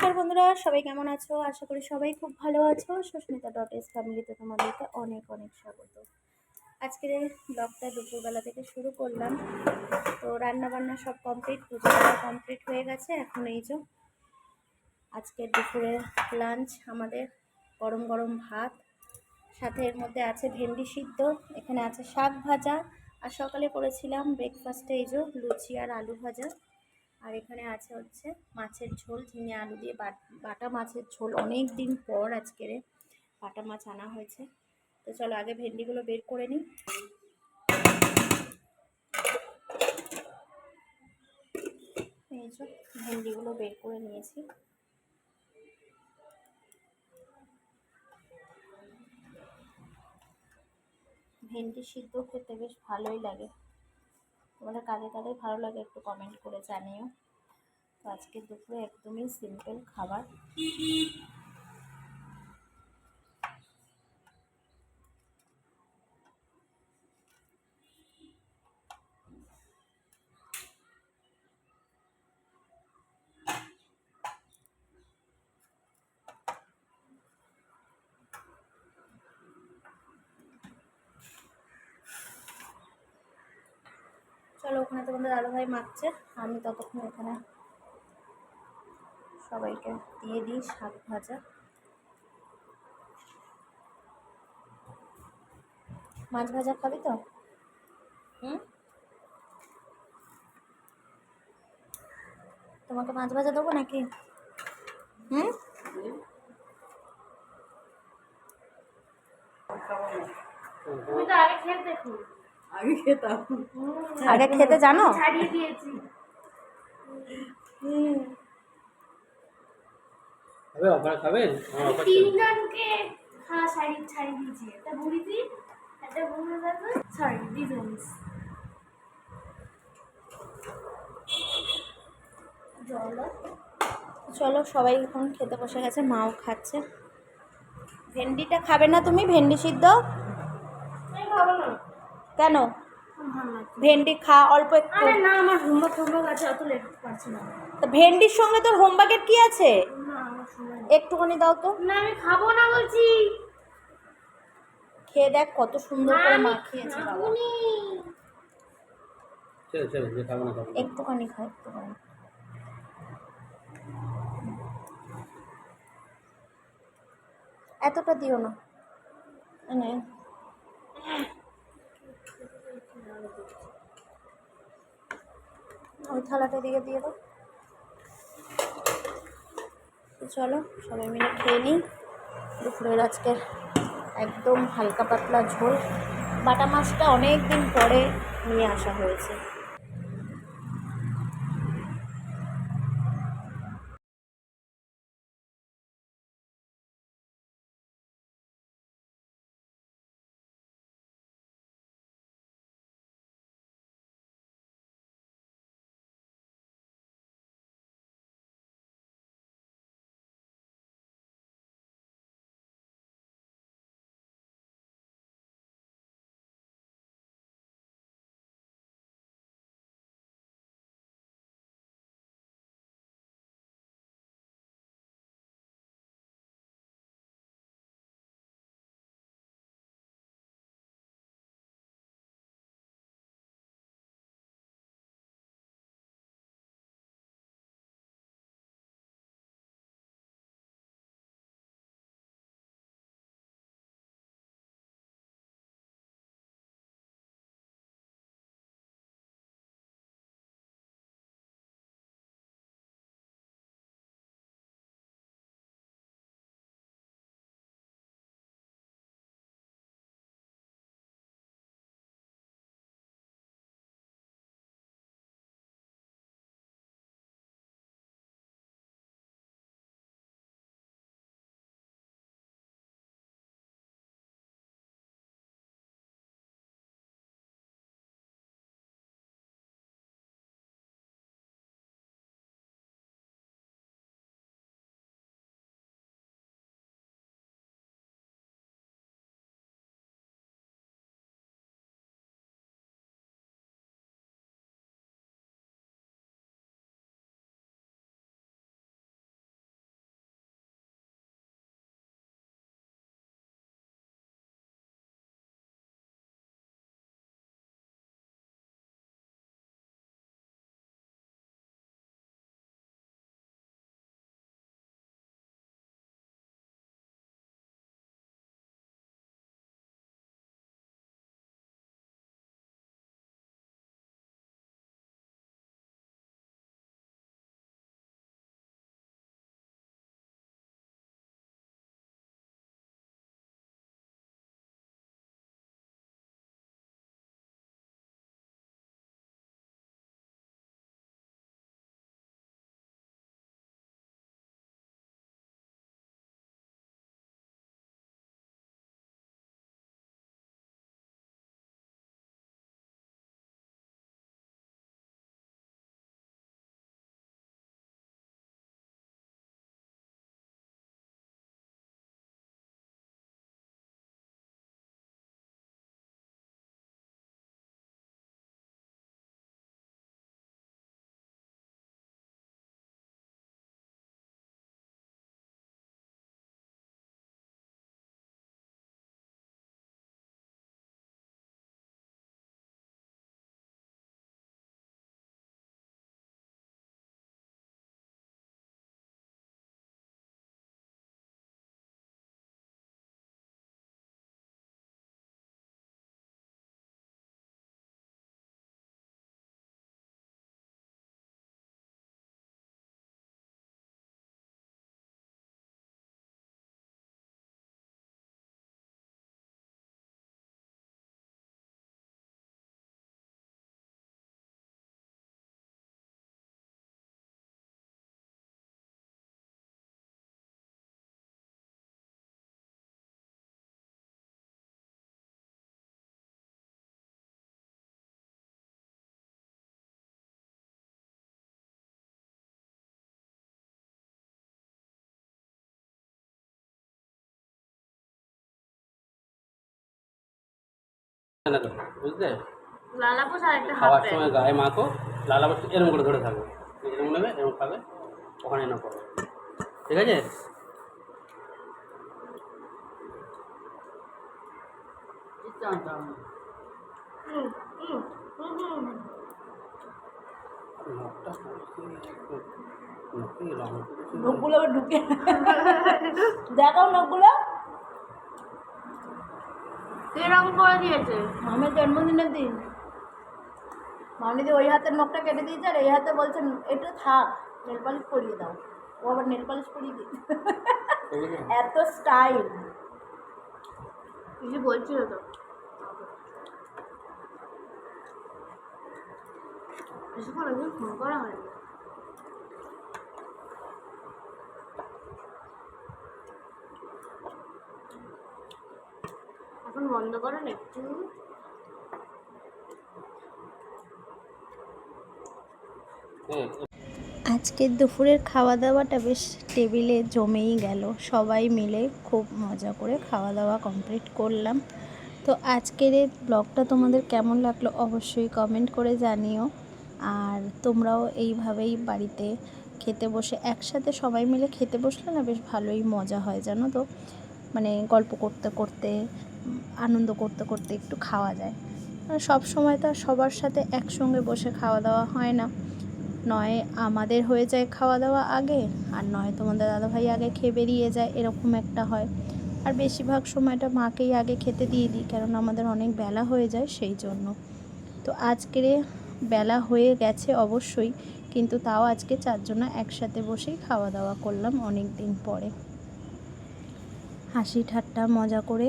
নমস্কার বন্ধুরা, সবাই কেমন আছো? আশা করি সবাই খুব ভালো আছো। সুস্মিতা ডট এস ফ্যামিলিতে তোমাদেরকে অনেক অনেক স্বাগত। আজকের এই ব্লগটা দুপুরবেলা থেকে শুরু করলাম। তো রান্না বান্না সব কমপ্লিট, পুজো করা কমপ্লিট হয়ে গেছে। এখন এই যে আজকের দুপুরে লাঞ্চ আমাদের গরম গরম ভাত, সাথে এর মধ্যে আছে ভেন্ডি সিদ্ধ, এখানে আছে শাক ভাজা, আর সকালে করেছিলাম ব্রেকফাস্টে এই যে লুচি আর আলু ভাজা। আর এখানে আছে হচ্ছে মাছের ঝোল, ঝিঙে আলু দিয়ে বাটা মাছের ঝোল। অনেক দিন পর আজকের বাটা মাছ আনা হয়েছে। তো চলো আগে ভেন্ডিগুলো বের করে নিই। এই যে ভেন্ডিগুলো বের করে নিয়েছি। ভেন্ডি সিদ্ধ খেতে বেশ ভালোই লাগে। তোমাদের কাদের কাদের ভালো লাগে একটু কমেন্ট করে জানিও। তো আজকে দুপুরে একদমই সিম্পল খাবার। চলো, ওখানে তোমাদের দাদাভাই মাখছে, আমি ততক্ষণ এখানে সবাইকে দিয়ে দিই শাক ভাজা। মাছ ভাজা খাবি তো? তোমাকে মাছ ভাজা দেবো নাকি? তুমি তো আগে খেতে দেখো। আগে খেতাম। আগে খেতে জানো? ছাড়িয়ে দিয়েছি। খাবে আপনারা খাবেন? তিনজনকে খাওয়া ছাড়িয়ে দিয়েছি। একটা বুড়িদি, একটা বুড়ো দাদা, সরি ডিজেন্স। চলো সবাই এখন খেতে বসে গেছে, মাও খাচ্ছে। ভেন্ডিটা খাবে না তুমি? ভেন্ডি সিদ্ধ আমি খাবো না। কেন? ভালো লাগছে। ভেন্ডি খা অল্প একটু। আরে না, আমার হোমওয়ার্ক আছে, অত লেখতে পারছি না। তা ভেন্ডির সঙ্গে তোর হোমওয়ার্কের কি আছে? না আমার সময় নেই। একটুখানি দাও তো। না আমি খাবো না বলছি। খেয়ে দেখ কত সুন্দর না করে আমি মাখিয়েছে বাবা। খাবোনি। চল চল, যে খাবো না খাবো না। একটুখানি খাও, একটুখানি। এতটা দিও না। নে। ওই থালাটা দিকে দিয়ে দাও। তো চলো সবাই মিলে খেয়ে নিই দুপুরের আজকের একদম হালকা পাতলা ঝোল। বাটা মাছটা অনেক দিন পরে নিয়ে আসা হয়েছে। না তো, বুঝলে? লালাপোস আর একটা হাফ খাওয়ার প্যান্ট। সময় গায়ে মাখো, লালাবাস এরকম করে ধরে থাকবে, এরকম নেবে, এরকম খাবে, ওখানে না পড়বে, ঠিক আছে? হুম, হুম, হুম, হুম। নখটা নখে রং করেছে। নখগুলো আবার ঢুকে দেখাও নখগুলো। কে রং করে দিয়েছে? মামের জন্মদিনের দিন মামনিদি ওই হাতের নখটা কেটে দিয়েছে আর এই হাতে বলছেন এটা থাক, নেল পালিশ করিয়ে দাও। ও আবার নেল পালিশ করিয়ে দিই। এত স্টাইল। কিছু বলছিল তো। কিছুক্ষণ আগে ফোন করা হয়নি। এখন বন্ধ করেন একটু। আজকের দুপুরের খাওয়া দাওয়াটা বেশ টেবিলে জমেই গেল, সবাই মিলে খুব মজা করে খাওয়া দাওয়া কমপ্লিট করলাম। তো আজকের এই ব্লগটা তোমাদের কেমন লাগলো অবশ্যই কমেন্ট করে জানিও। আর তোমরাও এইভাবেই বাড়িতে খেতে বসে একসাথে সবাই মিলে খেতে বসলে না বেশ ভালোই মজা হয়, জানো তো। মানে গল্প করতে করতে আনন্দ করতে করতে একটু খাওয়া যায়। সব সময় তো আর সবার সাথে একসঙ্গে বসে খাওয়া দাওয়া হয় না, নয় আমাদের হয়ে যায় খাওয়া দাওয়া আগে, আর নয় তোমাদের দাদাভাই আগে খেয়ে বেরিয়ে যায়, এরকম একটা হয়। আর বেশিরভাগ সময়টা মাকেই আগে খেতে দিয়ে দিই, কারণ আমাদের অনেক বেলা হয়ে যায় সেই জন্য। তো আজকের বেলা হয়ে গেছে অবশ্যই, কিন্তু তাও আজকে চারজনা একসাথে বসেই খাওয়া দাওয়া করলাম অনেক দিন পরে। হাসি ঠাট্টা মজা করে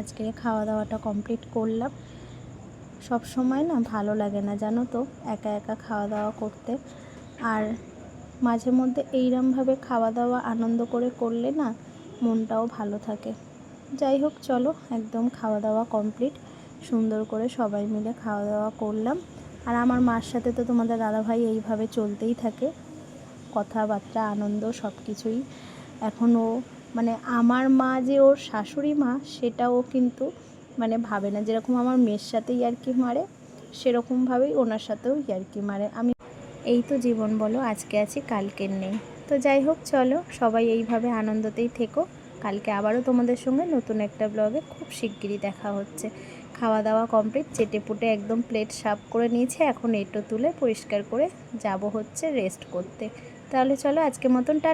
আজকের খাওয়া দাওয়াটা কমপ্লিট করলাম। সব সময় না ভালো লাগে না, জানো তো, একা একা খাওয়া দাওয়া করতে। আর মাঝে মধ্যে এইরমভাবে খাওয়া দাওয়া আনন্দ করে করলে না মনটাও ভালো থাকে। যাই হোক, চলো একদম খাওয়া দাওয়া কমপ্লিট, সুন্দর করে সবাই মিলে খাওয়া দাওয়া করলাম। আর আমার মার সাথে তো তোমাদের দাদাভাই এইভাবে চলতেই থাকে, কথাবার্তা আনন্দ সব কিছুই। এখনও মানে আমার মা যে ওর শাশুড়ি মা সেটাও কিন্তু মানে ভাবে না, যেরকম আমার মেয়ের সাথে ইয়ার্কি মারে সেরকমভাবেই ওনার সাথেও ইয়ার্কি মারে। আমি এই তো জীবন বলো, আজকে আছি কালকের নেই। তো যাই হোক, চলো সবাই এইভাবে আনন্দতেই থেকো। কালকে আবারও তোমাদের সঙ্গে নতুন একটা ব্লগে খুব শিগগিরই দেখা হচ্ছে। খাওয়া দাওয়া কমপ্লিট, চেটে পুটে একদম প্লেট সাফ করে নিয়েছে, এখন এটো তুলে পরিষ্কার করে যাব হচ্ছে রেস্ট করতে। তাহলে চলো আজকের মতন টাটা।